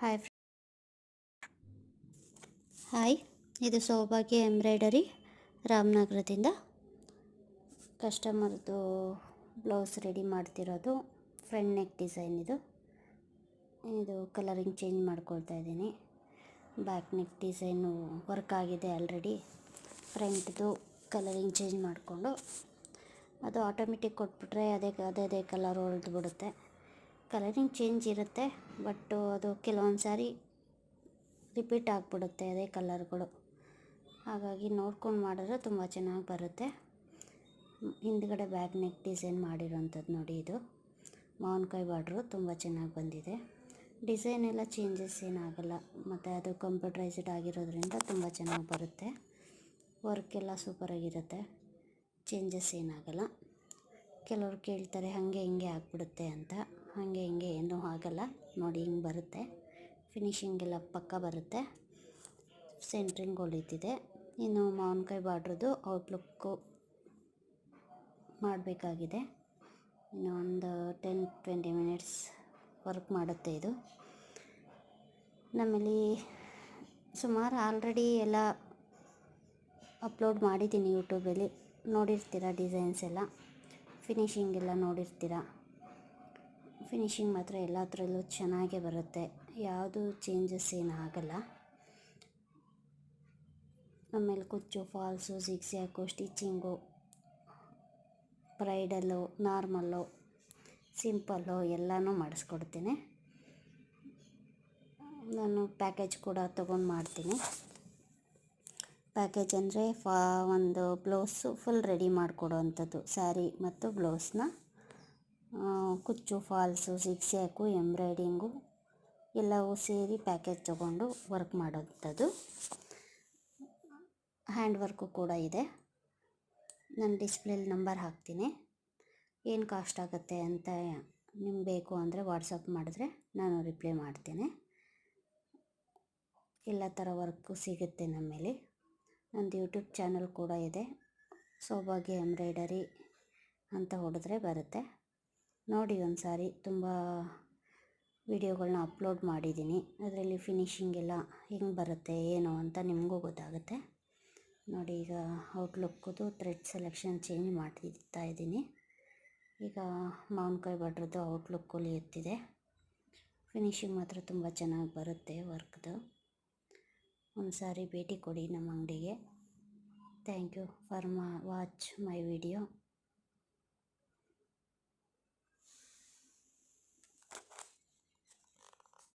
Hi hi ಇದು ಸೌಭಾಗ್ಯ embroidery ರಾಮನಗರದಿಂದ ಕಸ್ಟಮರ್ದು blouse ready ಮಾಡ್ತಿರೋದು. ಫ್ರಂಟ್ ನೆಕ್ ಡಿಸೈನ್ ಇದು ಕಲರಿಂಗ್ ಚೇಂಜ್ ಮಾಡ್ಕೊಳ್ತಾ ಇದ್ದೀನಿ. ಬ್ಯಾಕ್ ನೆಕ್ ಡಿಸೈನು ವರ್ಕ್ ಆಗಿದೆ ಆಲ್ರೆಡಿ. ಫ್ರಂಟ್ದು ಕಲರಿಂಗ್ ಚೇಂಜ್ ಮಾಡಿಕೊಂಡು ಅದು ಆಟೋಮೆಟಿಕ್ ಕೊಟ್ಬಿಟ್ರೆ ಅದೇ ಕಲರ್ ಹೊಲ್ದು ಬಿಡುತ್ತೆ. ಕಲರಿಂಗ್ ಚೇಂಜ್ ಇರುತ್ತೆ, ಬಟ್ ಅದು ಕೆಲವೊಂದು ಸಾರಿ ರಿಪೀಟ್ ಆಗಿಬಿಡುತ್ತೆ ಅದೇ ಕಲರ್ಗಳು. ಹಾಗಾಗಿ ನೋಡ್ಕೊಂಡು ಮಾಡಿದ್ರೆ ತುಂಬ ಚೆನ್ನಾಗಿ ಬರುತ್ತೆ. ಹಿಂದ್ಗಡೆ ಬ್ಯಾಕ್ ನೆಕ್ ಡಿಸೈನ್ ಮಾಡಿರೋಂಥದ್ದು ನೋಡಿ, ಇದು ಮಾವಿನಕಾಯಿ ಬಾರ್ಡ್ರು ತುಂಬ ಚೆನ್ನಾಗಿ ಬಂದಿದೆ. ಡಿಸೈನ್ ಎಲ್ಲ ಚೇಂಜಸ್ ಏನಾಗಲ್ಲ, ಮತ್ತು ಅದು ಕಂಪ್ಯೂಟರೈಸ್ಡ್ ಆಗಿರೋದ್ರಿಂದ ತುಂಬ ಚೆನ್ನಾಗಿ ಬರುತ್ತೆ. ವರ್ಕ್ ಎಲ್ಲ ಸೂಪರಾಗಿರುತ್ತೆ, ಚೇಂಜಸ್ ಏನಾಗಲ್ಲ. ಕೆಲವರು ಕೇಳ್ತಾರೆ ಹಾಗೆ ಹಿಂಗೆ ಆಗಿಬಿಡುತ್ತೆ ಅಂತ. ಹಾಗೆ ಹಿಂಗೆ ಏನೂ ಆಗಲ್ಲ ನೋಡಿ, ಹಿಂಗೆ ಬರುತ್ತೆ. ಫಿನಿಶಿಂಗ್ ಎಲ್ಲ ಪಕ್ಕ ಬರುತ್ತೆ. ಸೆಂಟ್ರಿಂಗ್ ಹೊಲಿತಿದೆ. ಇನ್ನು ಮಾವಿನಕಾಯಿ ಬಾರ್ಡ್ರದ್ದು ಔಟ್ಲುಕ್ಕು ಮಾಡಬೇಕಾಗಿದೆ. ಇನ್ನು ಒಂದು 10-20 ಮಿನಿಟ್ಸ್ ವರ್ಕ್ ಮಾಡುತ್ತೆ ಇದು. ನಮ್ಮಲ್ಲಿ ಸುಮಾರು ಆಲ್ರೆಡಿ ಎಲ್ಲ ಅಪ್ಲೋಡ್ ಮಾಡಿದ್ದೀನಿ ಯೂಟ್ಯೂಬಲ್ಲಿ, ನೋಡಿರ್ತೀರ. ಡಿಸೈನ್ಸ್ ಎಲ್ಲ ಫಿನಿಶಿಂಗ್ ಎಲ್ಲ ನೋಡಿರ್ತೀರ. ಫಿನಿಶಿಂಗ್ ಮಾತ್ರ ಎಲ್ಲದರಲ್ಲೂ ಚೆನ್ನಾಗೇ ಬರುತ್ತೆ, ಯಾವುದು ಚೇಂಜಸ್ ಏನಾಗಲ್ಲ. ಆಮೇಲೆ ಕುಚ್ಚು, falls, zigzag, stitching, ಬ್ರೈಡಲ್ಲು, normal, simple ಎಲ್ಲನೂ ಮಾಡಿಸ್ಕೊಡ್ತೀನಿ. ನಾನು ಪ್ಯಾಕೇಜ್ ಕೂಡ ತೊಗೊಂಡು ಮಾಡ್ತೀನಿ. ಪ್ಯಾಕೇಜ್ ಅಂದರೆ ಒಂದು ಬ್ಲೌಸು ಫುಲ್ ರೆಡಿ ಮಾಡಿಕೊಡೋ ಅಂಥದ್ದು. ಸ್ಯಾರಿ ಮತ್ತು ಬ್ಲೌಸ್ನ ಕುಚ್ಚು, ಫಾಲ್ಸು, ಜಿಗ್ಜ್ಯಾಗು, ಎಂಬ್ರಾಯ್ಡಿಂಗು ಎಲ್ಲವೂ ಸೇರಿ ಪ್ಯಾಕೇಜ್ ತೊಗೊಂಡು ವರ್ಕ್ ಮಾಡೋಂಥದ್ದು. ಹ್ಯಾಂಡ್ ವರ್ಕು ಕೂಡ ಇದೆ. ನಾನು ಡಿಸ್ಪ್ಲೇಲಿ ನಂಬರ್ ಹಾಕ್ತೀನಿ. ಏನು ಕಾಸ್ಟ್ ಆಗುತ್ತೆ ಅಂತ ನಿಮ್ಗೆ ಬೇಕು ಅಂದರೆ ವಾಟ್ಸಪ್ ಮಾಡಿದ್ರೆ ನಾನು ರಿಪ್ಲೈ ಮಾಡ್ತೀನಿ. ಎಲ್ಲ ಥರ ವರ್ಕು ಸಿಗುತ್ತೆ ನಮ್ಮಲ್ಲಿ. ನಂದು ಯೂಟ್ಯೂಬ್ ಚಾನಲ್ ಕೂಡ ಇದೆ, ಸೌಭಾಗ್ಯ ಎಂಬ್ರಾಯ್ಡರಿ ಅಂತ ಹೊಡೆದ್ರೆ ಬರುತ್ತೆ. ನೋಡಿ ಒಂದು ಸಾರಿ, ತುಂಬ ವಿಡಿಯೋಗಳನ್ನ ಅಪ್ಲೋಡ್ ಮಾಡಿದ್ದೀನಿ. ಅದರಲ್ಲಿ ಫಿನಿಶಿಂಗ್ ಎಲ್ಲ ಹೆಂಗೆ ಬರುತ್ತೆ ಏನು ಅಂತ ನಿಮಗೂ ಗೊತ್ತಾಗುತ್ತೆ ನೋಡಿ. ಈಗ ಔಟ್ಲುಕ್ಕದು ಥ್ರೆಡ್ ಸೆಲೆಕ್ಷನ್ ಚೇಂಜ್ ಮಾಡ್ತಾ ಇದ್ದೀನಿ. ಈಗ ಮಾವಿನಕಾಯಿ ಬಾರ್ಡ್ರದ್ದು ಔಟ್ಲುಕ್ ಹೊಲಿಯುತ್ತಿದೆ. ಫಿನಿಶಿಂಗ್ ಮಾತ್ರ ತುಂಬ ಚೆನ್ನಾಗಿ ಬರುತ್ತೆ ವರ್ಕ್ದು. ಒಂದು ಸಾರಿ ಭೇಟಿ ಕೊಡಿ ನಮ್ಮ ಅಂಗಡಿಗೆ. Thank you for watch my video.